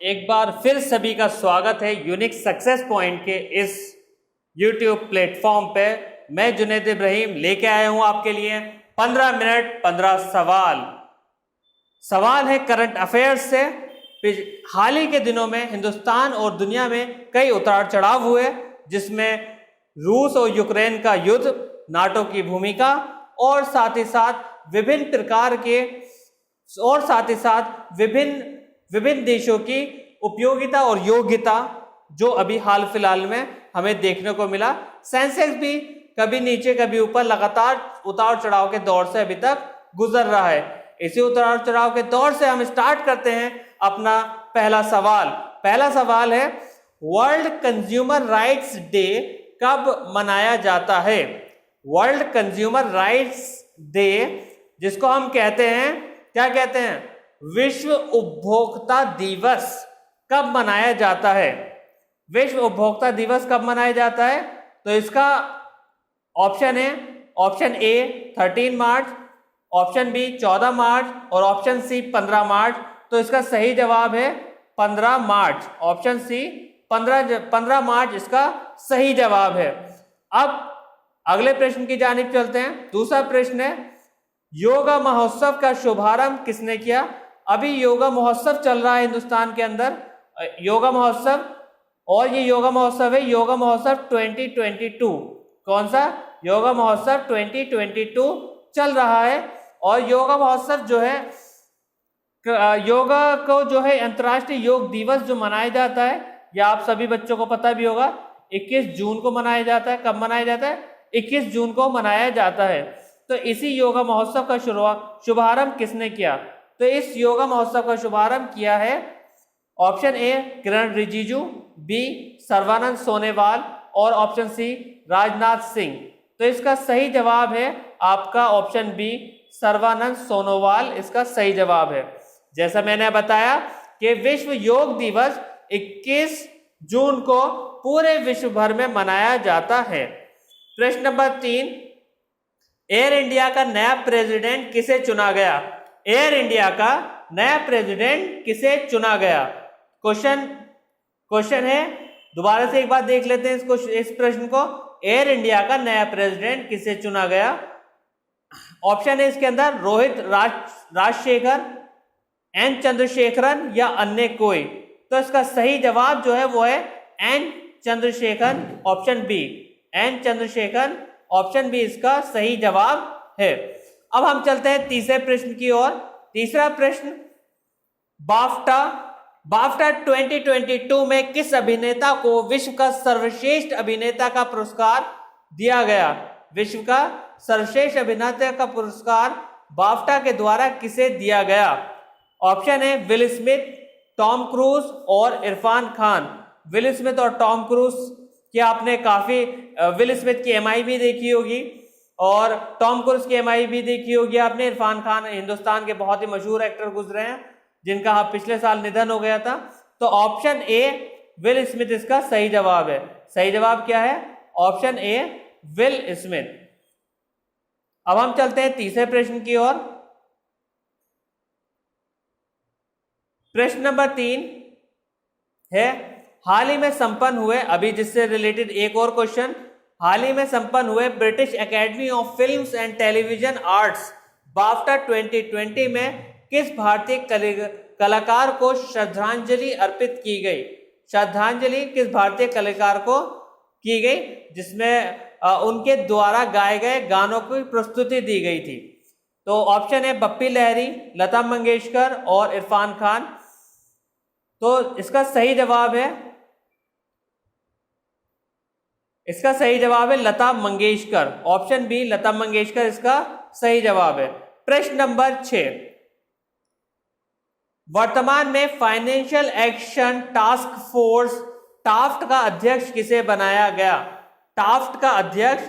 एक बार फिर सभी का स्वागत है यूनिक सक्सेस पॉइंट के इस YouTube प्लेटफॉर्म पे। मैं जुनैद इब्राहिम लेके आया हूं आपके लिए 15 मिनट 15 सवाल। सवाल है करंट अफेयर्स से। हाल ही के दिनों में हिंदुस्तान और दुनिया में कई उतार चढ़ाव हुए, जिसमें रूस और यूक्रेन का युद्ध, नाटो की भूमिका और साथ ही साथ विभिन्न प्रकार के विभिन्न देशों की उपयोगिता और योग्यता जो अभी हाल फिलहाल में हमें देखने को मिला। सेंसेक्स भी कभी नीचे कभी ऊपर लगातार उतार चढ़ाव के दौर से अभी तक गुजर रहा है। इसी उतार चढ़ाव के दौर से हम स्टार्ट करते हैं अपना पहला सवाल। पहला सवाल है, वर्ल्ड कंज्यूमर राइट्स डे कब मनाया जाता है? वर्ल्ड कंज्यूमर राइट्स डे, जिसको हम कहते हैं, क्या कहते हैं, विश्व उपभोक्ता दिवस, कब मनाया जाता है? विश्व उपभोक्ता दिवस कब मनाया जाता है? तो इसका ऑप्शन है, option A 13 March, option B 14 March और ऑप्शन सी 15 मार्च। तो इसका सही जवाब है 15 मार्च। ऑप्शन सी 15 मार्च इसका सही जवाब है। अब अगले प्रश्न की जानिब चलते हैं। दूसरा प्रश्न है, योगा महोत्सव का शुभारंभ किसने किया? अभी योगा महोत्सव चल रहा है हिंदुस्तान के अंदर, योगा महोत्सव, और ये योगा महोत्सव है योगा महोत्सव 2022। कौन सा? योगा महोत्सव 2022 चल रहा है। और योगा महोत्सव जो है, योगा को जो है अंतर्राष्ट्रीय योग दिवस जो मनाया जाता है, या आप सभी बच्चों को पता भी होगा, 21 जून को मनाया जाता है। कब मनाया जाता है? 21 जून को मनाया जाता है। तो इसी योगा महोत्सव का शुभारंभ किसने किया? तो इस योगा महोत्सव का शुभारंभ किया है, option A Kiren Rijiju, B Sarbananda Sonowal और ऑप्शन सी राजनाथ सिंह। तो इसका सही जवाब है आपका ऑप्शन बी सर्बानंद सोनोवाल, इसका सही जवाब है। जैसा मैंने बताया कि विश्व योग दिवस 21 जून को पूरे विश्व भर में मनाया जाता है। प्रश्न नंबर 3, एयर इंडिया का नया प्रेसिडेंट किसे चुना गया? एयर इंडिया का नया प्रेसिडेंट किसे चुना गया? क्वेश्चन है, दोबारा से एक बार देख लेते हैं इस प्रश्न को। एयर इंडिया का नया प्रेसिडेंट किसे चुना गया? ऑप्शन है इसके अंदर रोहित राजशेखर, एन चंद्रशेखरन या अन्य कोई। तो इसका सही जवाब जो है वो है N Chandrasekaran, option B, N Chandrasekaran, option B इसका सही जवाब है। अब हम चलते हैं तीसरे प्रश्न की ओर। तीसरा प्रश्न, बाफ्टा 2022 में किस अभिनेता को विश्व का सर्वश्रेष्ठ अभिनेता का पुरस्कार दिया गया? विश्व का सर्वश्रेष्ठ अभिनेता का पुरस्कार बाफ्टा के द्वारा किसे दिया गया? ऑप्शन है विल स्मिथ, टॉम क्रूज और इरफान खान। विल स्मिथ और टॉम क्रूज की आपने काफी, विल स्मिथ की एमआई भी देखी होगी और टॉम क्रूज की एमआई भी देखी होगी आपने। इरफान खान हिंदुस्तान के बहुत ही मशहूर एक्टर गुजरे हैं, जिनका पिछले साल निधन हो गया था। तो ऑप्शन ए विल स्मिथ इसका सही जवाब है। सही जवाब क्या है? Option A will Smith. अब हम चलते हैं तीसरे प्रश्न की ओर। प्रश्न नंबर 3 है, हाल ही में संपन्न हुए, अभी जिससे रिलेटेड एक और क्वेश्चन, हाल ही में संपन्न हुए British academy of films and television arts BAFTA 2020 में किस भारतीय कलाकार को श्रद्धांजलि अर्पित की गई? श्रद्धांजलि किस भारतीय कलाकार को की गई जिसमें उनके द्वारा गाए गए गानों की प्रस्तुति दी गई थी? तो ऑप्शन है बप्पी लहरी, लता मंगेशकर और इरफान खान। तो इसका सही जवाब है, इसका सही जवाब है लता मंगेशकर। ऑप्शन बी लता मंगेशकर इसका सही जवाब है। प्रश्न नंबर 6, वर्तमान में financial action task force Taft का अध्यक्ष किसे बनाया गया? टाफ्ट का अध्यक्ष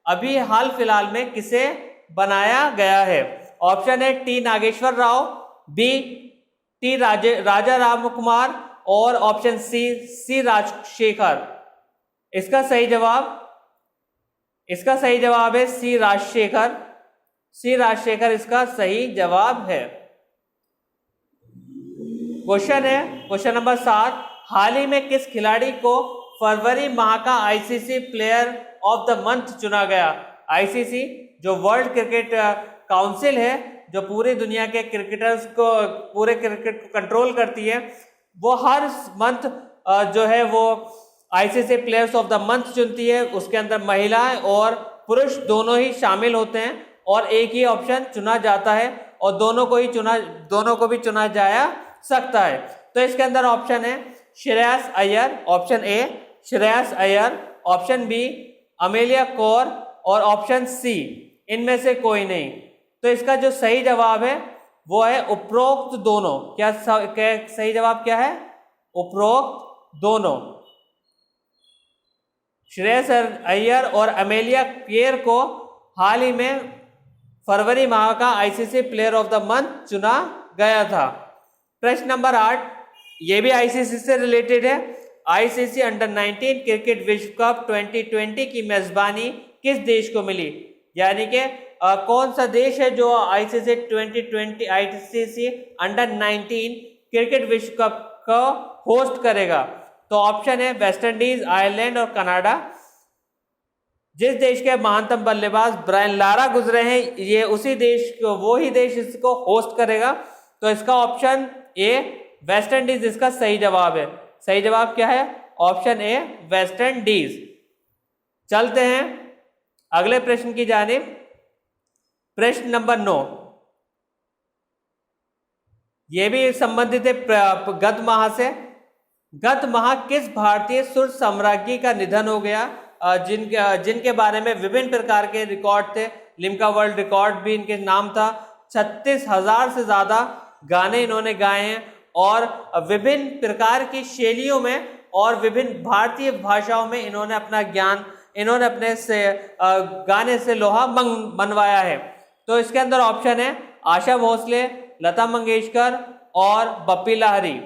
अभी हाल फिलहाल में किसे बनाया गया है? ऑप्शन है T Nageshwar Rao, B T Raja Ram Kumar और ऑप्शन सी राजशेखर। इसका सही जवाब है सी राजशेखर। सी राजशेखर इसका सही जवाब है। क्वेश्चन है क्वेश्चन नंबर 7, हाल ही में किस खिलाड़ी को फरवरी माह का ICC player of the month चुना गया? आईसीसी जो वर्ल्ड क्रिकेट काउंसिल है, जो पूरी दुनिया के क्रिकेटर्स को, पूरे क्रिकेट को कंट्रोल करती है, वो हर मंथ जो है वो ICC players of the month चुनती है। उसके अंदर महिलाएं और पुरुष दोनों ही शामिल होते हैं और एक ही ऑप्शन चुना जाता है और दोनों को भी चुना जा सकता है। तो इसके अंदर ऑप्शन है Shreyas Iyer, option A Shreyas Iyer, option B Amelia Kerr और ऑप्शन सी इनमें से कोई नहीं। तो इसका जो सही जवाब है वो है उपरोक्त दोनों। क्या सही जवाब क्या है? उपरोक्त दोनों। श्रेयस अय्यर और अमेलिया केर को हाल ही में फरवरी माह का ICC player of the month चुना गया था। प्रश्न नंबर 8, ये भी आईसीसी से रिलेटेड है। आईसीसी अंडर 19 क्रिकेट विश्व कप 2020 की मेजबानी किस देश को मिली? यानी कि कौन सा देश है जो आईसीसी 2020 आईसीसी अंडर 19 क्रिकेट विश्व कप को होस्ट करेगा? तो ऑप्शन है वेस्ट इंडीज, आयरलैंड और कनाडा। जिस देश के महानतम बल्लेबाज ब्रायन लारा गुजरे हैं, ये उसी देश को, वो ही देश इसको होस्ट करेगा। तो इसका ऑप्शन ए वेस्ट इंडीज इसका सही जवाब है। सही जवाब क्या है? ऑप्शन ए वेस्ट इंडीज। चलते हैं अगले प्रश्न की जानिब। प्रश्न नंबर 9, यह भी संबंधित है गत माह से। गत माह किस भारतीय सुर सम्राज्ञी का निधन हो गया, जिनके बारे में विभिन्न प्रकार के रिकॉर्ड थे? लिम्का वर्ल्ड रिकॉर्ड भी इनके नाम था। 36,000 से ज्यादा गाने इन्होंने गाए हैं और विभिन्न प्रकार की शैलियों में और विभिन्न भारतीय भाषाओं में इन्होंने अपना ज्ञान, इन्होंने अपने से गाने से लोहा मनवाया है। तो इसके अंदर ऑप्शन है आशा भोसले, लता मंगेशकर और बप्पी लहरी।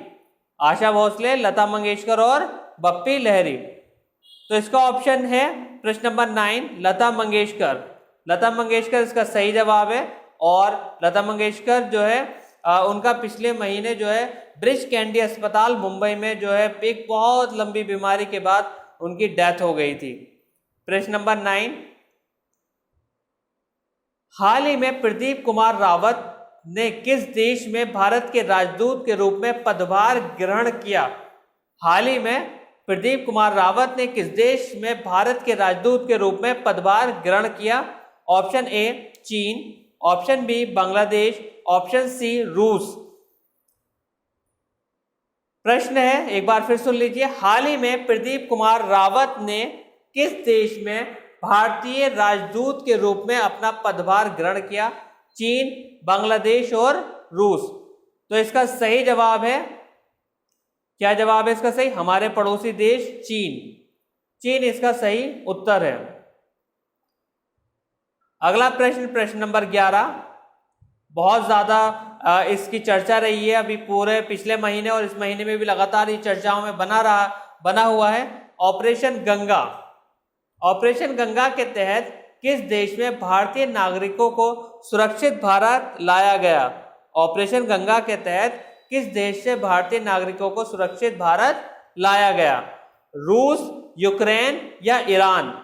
आशा भोसले, लता मंगेशकर और बप्पी लहरी। तो इसका ऑप्शन है प्रश्न नंबर 9 लता मंगेशकर। लता मंगेशकर इसका सही जवाब है। और लता मंगेशकर जो है उनका पिछले महीने जो है ब्रिज कैंडी अस्पताल मुंबई में जो है एक बहुत लंबी बीमारी के बाद उनकी डेथ हो गई थी। प्रश्न नंबर 9, हाल ही में प्रदीप कुमार रावत ने किस देश में भारत के राजदूत के रूप में पदभार ग्रहण किया? हाल ही में प्रदीप कुमार रावत ने किस देश में भारत के राजदूत के रूप में पदभार ग्रहण किया? ऑप्शन ए चीन, option B Bangladesh, option C रूस। प्रश्न है, एक बार फिर सुन लीजिए। हाल ही में प्रदीप कुमार रावत ने किस देश में भारतीय राजदूत के रूप में अपना पदभार ग्रहण किया? चीन, बांग्लादेश और रूस। तो इसका सही जवाब है, क्या जवाब है इसका सही? हमारे पड़ोसी देश चीन। चीन इसका सही उत्तर है। अगला प्रश्न, प्रश्न नंबर 11, बहुत ज्यादा इसकी चर्चा रही है अभी पूरे पिछले महीने और इस महीने में भी लगातार ये चर्चाओं में बना हुआ है। ऑपरेशन गंगा। ऑपरेशन गंगा के तहत किस देश में भारतीय नागरिकों को सुरक्षित भारत लाया गया? ऑपरेशन गंगा के तहत किस देश से भारतीय नागरिकों को सुरक्षित भारत लाया गया? रूस, यूक्रेन या ईरान?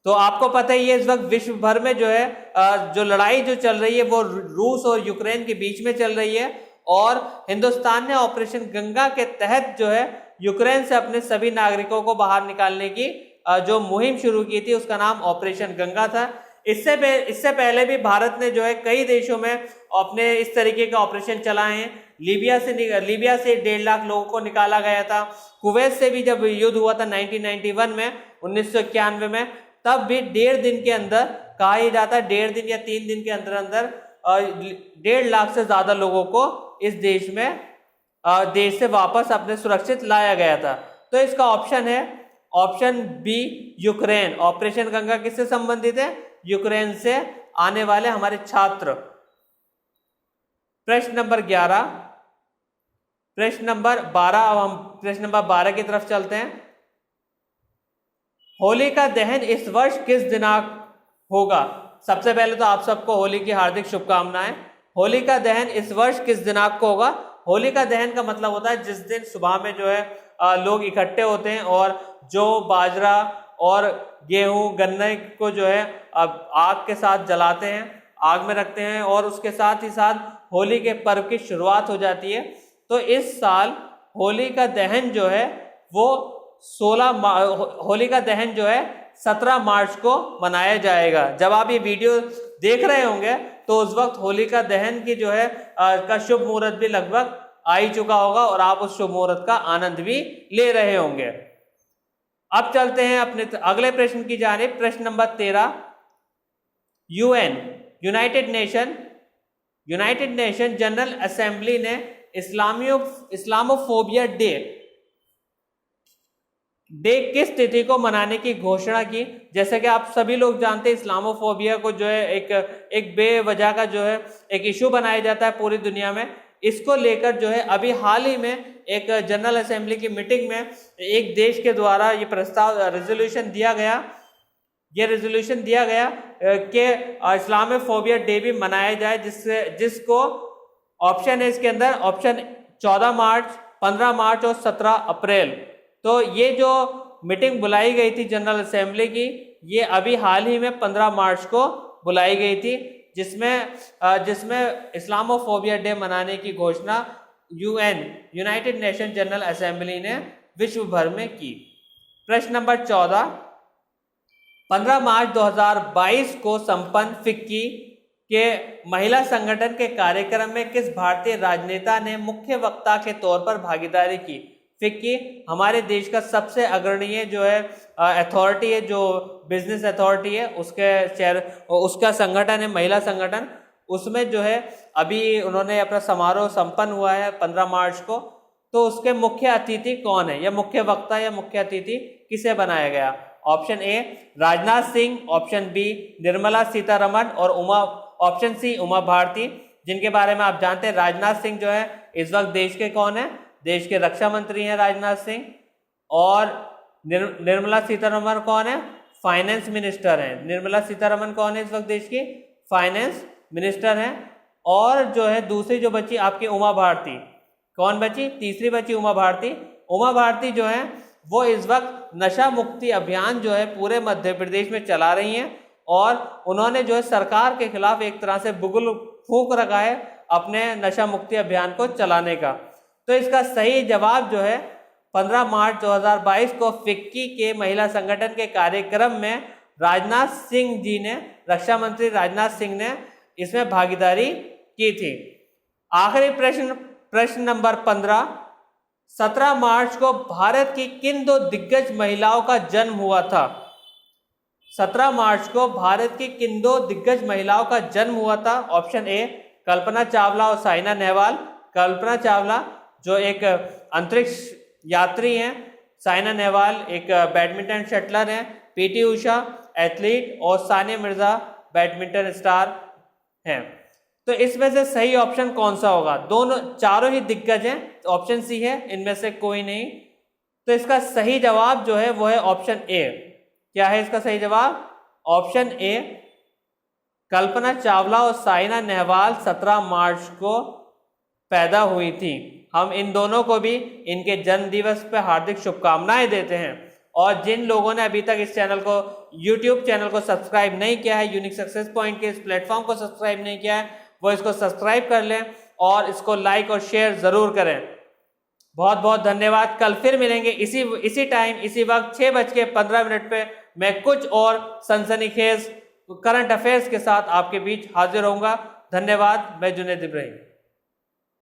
तो आपको पता ही है इस वक्त विश्व भर में जो है जो लड़ाई जो चल रही है वो रूस और यूक्रेन के बीच में चल रही है। और हिंदुस्तान ने ऑपरेशन गंगा के तहत जो है यूक्रेन से अपने सभी नागरिकों को बाहर निकालने की जो मुहिम शुरू की थी उसका नाम ऑपरेशन गंगा था। इससे पहले भी भारत ने जो है कई देशों में अपने इस तरीके के ऑपरेशन चलाए हैं। लीबिया से 1.5 लाख लोगों को निकाला गया था। कुवैत से भी जब युद्ध हुआ था 1991 में, 1991 में, तब भी 1.5 दिन के अंदर, कहा ही जाता है 1.5 दिन या 3 दिन के अंदर 1.5 लाख से ज्यादा लोगों को इस देश में देश से वापस अपने सुरक्षित लाया गया था। तो इसका ऑप्शन है option B Ukraine. Operation Ganga किससे संबंधित है? यूक्रेन से आने वाले हमारे छात्र। प्रश्न नंबर 11, प्रश्न नंबर 12, अब हम प्रश्न नंबर 12 की तरफ चलते हैं। होली का दहन इस वर्ष किस दिनांक होगा? सबसे पहले तो आप सबको होली की हार्दिक शुभकामनाएं। होली का दहन इस वर्ष किस दिनांक को होगा? होलिका दहन का मतलब होता है जिस दिन सुबह में जो है लोग इकट्ठे होते हैं और जो बाजरा और गेहूं गन्ने को जो है आग के साथ जलाते हैं, आग में रखते हैं और उसके साथ ही साथ होली के पर्व की शुरुआत हो जाती है। तो इस साल होली का दहन जो है वो 17 मार्च को मनाया जाएगा। जब आप ये वीडियो देख रहे होंगे तो उस वक्त होलिका दहन की जो है का शुभ मुहूर्त भी लगभग आ ही चुका होगा और आप उस शुभ मुहूर्त का आनंद भी ले रहे होंगे। अब चलते हैं अपने अगले प्रश्न की जानिब। प्रश्न number 13, United nation general assembly ने इस्लामोफोबिया डे किस तिथि को मनाने की घोषणा की। जैसे कि आप सभी लोग जानते हैं इस्लामोफोबिया को जो है एक बेवजह का जो है एक इशू बनाया जाता है पूरी दुनिया में। इसको लेकर जो है अभी हाल ही में एक जनरल असेंबली की मीटिंग में एक देश के द्वारा ये प्रस्ताव रेजोल्यूशन दिया गया कि इस्लामोफोबिया डे भी मनाया जाए, जिसको ऑप्शन है इसके अंदर, ऑप्शन 14 मार्च, 15 मार्च और 17 अप्रैल। तो ये जो मीटिंग बुलाई गई थी जनरल असेंबली की, ये अभी हाल ही में 15 मार्च को बुलाई गई थी, जिसमें इस्लामोफोबिया डे मनाने की घोषणा यूनाइटेड नेशन जनरल असेंबली ने विश्व भर में की। प्रश्न नंबर 14, 15 मार्च 2022 को संपन्न फिक्की के महिला संगठन के कार्यक्रम में किस भारतीय राजनेता ने मुख्य वक्ता के तौर पर भागीदारी की। फिक्की हमारे देश का सबसे अग्रणीय जो है अथॉरिटी है, जो बिजनेस अथॉरिटी है, उसका संगठन है, महिला संगठन। उसमें जो है अभी उन्होंने अपना समारोह संपन्न हुआ है 15 मार्च को। तो उसके मुख्य अतिथि कौन है, या मुख्य वक्ता या मुख्य अतिथि किसे बनाया गया। Option A Rajnath Singh, option B Nirmala Sitharaman और ऑप्शन सी उमा भारती, जिनके बारे में आप जानते हैं राजनाथ सिंह जो है इस वक्त देश के कौन है, देश के रक्षा मंत्री हैं राजनाथ सिंह। और निर्मला सीतारमण कौन है, फाइनेंस मिनिस्टर हैं। निर्मला सीतारमण कौन है इस वक्त देश की, फाइनेंस मिनिस्टर हैं। और जो है दूसरी जो बची आपकी उमा भारती, कौन बची, तीसरी बची उमा भारती। उमा भारती जो है वो इस वक्त नशा मुक्ति अभियान जो है पूरे मध्य प्रदेश में चला रही हैं और उन्होंने जो है सरकार के खिलाफ एक तरह से बुगुल फूंक रखा है अपने नशा मुक्ति अभियान को चलाने का। तो इसका सही जवाब जो है 15 मार्च 2022 को फिक्की के महिला संगठन के कार्यक्रम में राजनाथ सिंह जी ने, रक्षा मंत्री राजनाथ सिंह ने इसमें भागीदारी की थी। आखिरी प्रश्न नंबर 15, 17 मार्च को भारत की किन दो दिग्गज महिलाओं का जन्म हुआ था। 17 मार्च को भारत की किन दो दिग्गज महिलाओं का जन्म हुआ था। ऑप्शन ए कल्पना चावला और साइना नेहवाल। कल्पना चावला जो एक अंतरिक्ष यात्री हैं, साइना नेहवाल एक बैडमिंटन शटलर हैं, पीटी उषा एथलीट और सानिया मिर्जा बैडमिंटन स्टार हैं। तो इसमें से सही ऑप्शन कौन सा होगा, चारों ही दिग्गज हैं, तो ऑप्शन सी है, इनमें से कोई नहीं। तो इसका सही जवाब जो है वो है ऑप्शन ए। क्या है इसका सही जवाब, ऑप्शन ए कल्पना चावला और साइना नेहवाल 17 मार्च को पैदा हुई थी। हम इन दोनों को भी इनके जन्म दिवस पर हार्दिक शुभकामनाएं देते हैं। और जिन लोगों ने अभी तक इस चैनल को, यूट्यूब चैनल को सब्सक्राइब नहीं किया है, यूनिक सक्सेस पॉइंट के इस प्लेटफॉर्म को सब्सक्राइब नहीं किया है, वो इसको सब्सक्राइब कर लें और इसको लाइक और शेयर जरूर करें। बहुत बहुत धन्यवाद। कल फिर मिलेंगे इसी टाइम इसी वक्त 6:15 पे मैं कुछ और सनसनीखेज करंट अफेयर्स के साथ आपके बीच हाजिर होऊंगा। धन्यवाद। मैं जुनैद इब्राहिम।